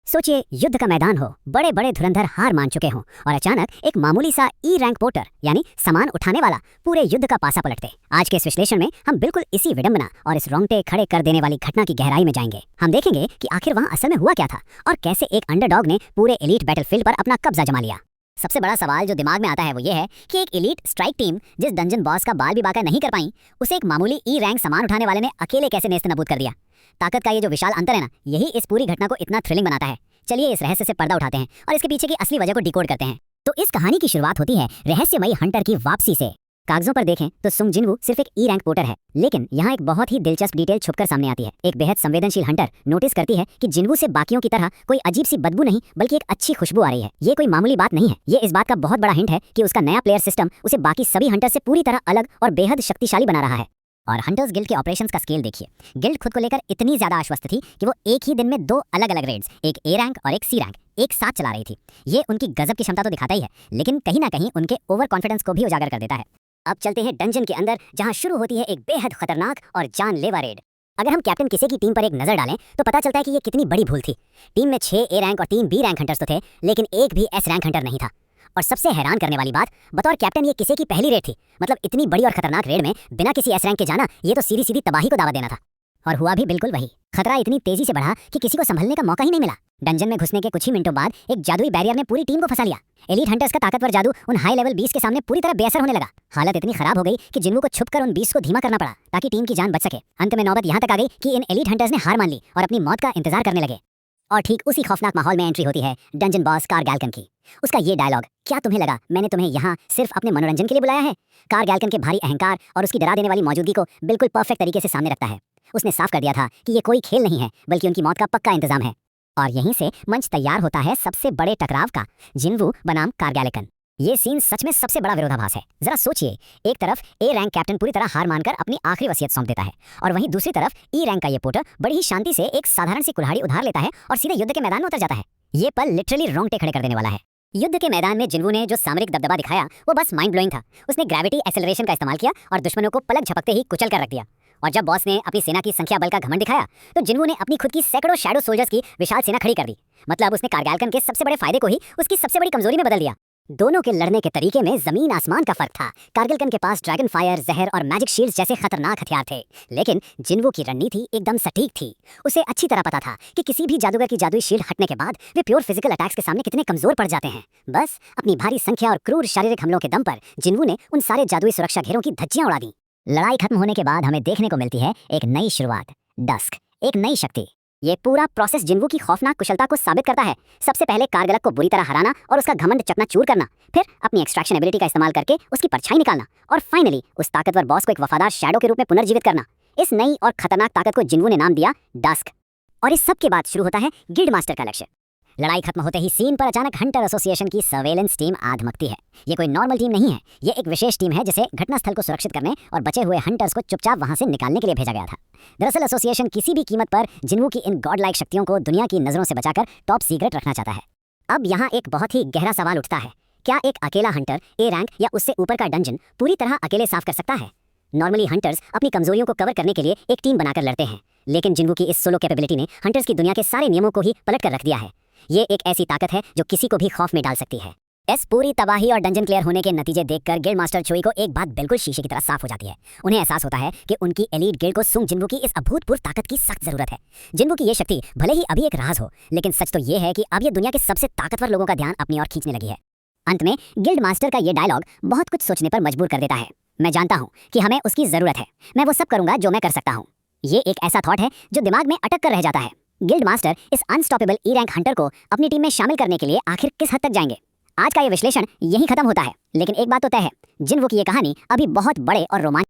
सोचिए युद्ध का मैदान हो, बड़े बड़े धुरंधर हार मान चुके हों और अचानक एक मामूली सा ई रैंक पोर्टर यानी सामान उठाने वाला पूरे युद्ध का पासा पलट दे। आज के इस विश्लेषण में हम बिल्कुल इसी विडंबना और इस रोंगटे खड़े कर देने वाली घटना की गहराई में जाएंगे। हम देखेंगे कि आखिर वहाँ असल में हुआ क्या था और कैसे एक अंडरडॉग ने पूरे एलीट बैटलफील्ड पर अपना कब्जा जमा लिया। सबसे बड़ा सवाल जो दिमाग में आता है वो ये है कि एक एलीट स्ट्राइक टीम जिस डंजन बॉस का बाल भी बाका नहीं कर पाई, उसे एक मामूली ई रैंक सामान उठाने वाले ने अकेले कैसे नेस्तनाबूद कर दिया। ताकत का ये जो विशाल अंतर है ना, यही इस पूरी घटना को इतना थ्रिलिंग बनाता है। चलिए इस रहस्य से पर्दा उठाते हैं और इसके पीछे की असली वजह को डिकोड करते हैं। तो इस कहानी की शुरुआत होती है रहस्यमयी हंटर की वापसी से। कागजों पर देखें तो सुंग जिनवू सिर्फ एक ई रैंक पोर्टर है, लेकिन यहाँ एक बहुत ही दिलचस्प डिटेल छुपकर सामने आती है। एक बेहद संवेदनशील हंटर नोटिस करती है कि जिनवू से बाकियों की तरह कोई अजीब सी बदबू नहीं बल्कि एक अच्छी खुशबू आ रही है। ये कोई मामूली बात नहीं है, ये इस बात का बहुत बड़ा हिंट है कि उसका नया प्लेयर सिस्टम उसे बाकी सभी हंटर से पूरी तरह अलग और बेहद शक्तिशाली बना रहा है। और हंटर्स गिल्ड के ऑपरेशंस का स्केल देखिए। गिल्ड खुद को लेकर इतनी ज्यादा आश्वस्त थी कि वो एक ही दिन में 2 अलग अलग रेड्स, एक ए रैंक और एक सी रैंक, एक साथ चला रही थी। ये उनकी गजब की क्षमता तो दिखाता ही है, लेकिन कहीं ना कहीं उनके ओवर कॉन्फिडेंस को भी उजागर कर देता है। अब चलते हैं डंजन के अंदर, जहां शुरू होती है एक बेहद खतरनाक और जानलेवा रेड। अगर हम कैप्टन किसी की टीम पर एक नजर डालें तो पता चलता है कि ये कितनी बड़ी भूल थी। टीम में 6 ए रैंक और 3 बी रैंक हंटर्स तो थे, लेकिन एक भी एस रैंक हंटर नहीं था। और सबसे हैरान करने वाली बात, बतौर कैप्टन ये किसी की पहली रेड थी। मतलब इतनी बड़ी और खतरनाक रेड में बिना किसी एस रैंक के जाना, ये तो सीधी सीधी तबाही को दावा देना था। और हुआ भी बिल्कुल वही। खतरा इतनी तेजी से बढ़ा कि किसी को संभलने का मौका ही नहीं मिला। डंजन में घुसने के कुछ ही मिनटों बाद एक जादुई बैरियर ने पूरी टीम को फंसा लिया। एलीट हंटर्स का ताकतवर जादू उन हाई लेवल बीस के सामने पूरी तरह बेअसर होने लगा। हालत इतनी खराब हो गई कि जिन्वू को छुपकर उन बीस को धीमा करना पड़ा ताकि टीम की जान बच सके। अंत में नौबत यहाँ तक आ गई कि इन एलीट हंटर्स ने हार मान ली और अपनी मौत का इंतजार करने लगे। और ठीक उसी खौफनाक माहौल में एंट्री होती है डंजन बॉस कार गैल्कन की। उसका ये डायलॉग, क्या तुम्हें लगा मैंने तुम्हें यहाँ सिर्फ अपने मनोरंजन के लिए बुलाया है? कार गैल्कन के भारी अहंकार और उसकी डरा देने वाली मौजूदगी को बिल्कुल परफेक्ट तरीके से सामने रखता है। उसने साफ कर दिया था कि ये कोई खेल नहीं है बल्कि उनकी मौत का पक्का इंतजाम है। और यहीं से मंच तैयार होता है सबसे बड़े टकराव का, जिनवू बनाम कार गैल्कन। ये सीन सच में सबसे बड़ा विरोधाभास है। जरा सोचिए, एक तरफ ए रैंक कैप्टन पूरी तरह हार मानकर अपनी आखिरी वसीयत सौंप देता है और वहीं दूसरी तरफ ई रैंक का ये पोर्टर बड़ी ही शांति से एक साधारण सी कुल्हाड़ी उधार लेता है और सीधे युद्ध के मैदान में उतर जाता है। ये पल लिटरली रोंगटे खड़े कर देने वाला है। युद्ध के मैदान में जिनवू ने जो सामरिक दबदबा दिखाया वो बस माइंड ब्लोइंग था। उसने ग्रेविटी एक्सेलरेशन का इस्तेमाल किया और दुश्मनों को पलक झपकते ही कुचल कर रख दिया। और जब बॉस ने अपनी सेना की संख्या बल का घमंड दिखाया तो जिनवू ने अपनी खुद की सैकड़ों शैडो सोल्जर्स की विशाल सेना खड़ी कर दी। मतलब उसने कार गैल्कन के सबसे बड़े फायदे को ही उसकी सबसे बड़ी कमजोरी में बदल दिया। दोनों के लड़ने के तरीके में जमीन आसमान का फर्क था। कार गैल्कन के पास ड्रैगन फायर, जहर और मैजिक शील्ड्स जैसे खतरनाक हथियार थे, लेकिन जिनवू की रणनीति एकदम सटीक थी। उसे अच्छी तरह पता था कि किसी भी जादूगर की जादुई शील्ड हटने के बाद वे प्योर फिजिकल अटैक्स के सामने कितने कमजोर पड़ जाते हैं। बस अपनी भारी संख्या और क्रूर शारीरिक हमलों के दम पर जिनवू ने उन सारे जादुई सुरक्षा घेरों की धज्जियां उड़ा दी। लड़ाई खत्म होने के बाद हमें देखने को मिलती है एक नई शुरुआत, डस्क, एक नई शक्ति। ये पूरा प्रोसेस जिनवू की खौफनाक कुशलता को साबित करता है। सबसे पहले कारगलक को बुरी तरह हराना और उसका घमंड चकनाचूर करना, फिर अपनी एक्सट्रैक्शन एबिलिटी का इस्तेमाल करके उसकी परछाई निकालना और फाइनली उस ताकतवर बॉस को एक वफादार शैडो के रूप में पुनर्जीवित करना। इस नई और खतरनाक ताकत को जिनवू ने नाम दिया डस्क। और इस सब के बाद शुरू होता है गिल्ड मास्टर का लक्ष्य। लड़ाई खत्म होते ही सीन पर अचानक हंटर एसोसिएशन की सर्वेलेंस टीम आधमकती है। ये कोई नॉर्मल टीम नहीं है, ये एक विशेष टीम है जिसे घटनास्थल को सुरक्षित करने और बचे हुए हंटर्स को चुपचाप वहां से निकालने के लिए भेजा गया था। दरअसल एसोसिएशन किसी भी कीमत पर जिनवू की इन गॉड लाइक शक्तियों को दुनिया की नजरों से बचाकर टॉप सीक्रेट रखना चाहता है। अब यहाँ एक बहुत ही गहरा सवाल उठता है, क्या एक अकेला हंटर ए रैंक या उससे ऊपर का डंजन पूरी तरह अकेले साफ कर सकता है? नॉर्मली हंटर्स अपनी कमजोरियों को कवर करने के लिए एक टीम बनाकर लड़ते हैं, लेकिन जिनवू की इस सोलो कैपेबिलिटी ने हंटर्स की दुनिया के सारे नियमों को ही पलट कर रख दिया है। ये एक ऐसी ताकत है जो किसी को भी खौफ में डाल सकती है। इस पूरी तबाही और डंजन क्लियर होने के नतीजे देखकर गिल्ड मास्टर चोई को एक बात बिल्कुल शीशे की तरह साफ हो जाती है। उन्हें एहसास होता है कि उनकी एलीट गिल्ड को सुंग जिनवू की इस अभूतपूर्व ताकत की सख्त जरूरत है। जिनवू की ये शक्ति भले ही अभी एक राज हो, लेकिन सच तो ये है कि अब ये दुनिया के सबसे ताकतवर लोगों का ध्यान अपनी ओर खींचने लगी है। अंत में गिल्ड मास्टर का ये डायलॉग बहुत कुछ सोचने पर मजबूर कर देता है। मैं जानता हूँ कि हमें उसकी जरूरत है, मैं वो सब करूंगा जो मैं कर सकता हूँ। ये एक ऐसा थॉट है जो दिमाग में अटक कर रह जाता है। गिल्ड मास्टर इस अनस्टॉपेबल ई रैंक हंटर को अपनी टीम में शामिल करने के लिए आखिर किस हद तक जाएंगे? आज का ये विश्लेषण यहीं खत्म होता है, लेकिन एक बात तो तय है, जिनवू की ये कहानी अभी बहुत बड़े और रोमांचक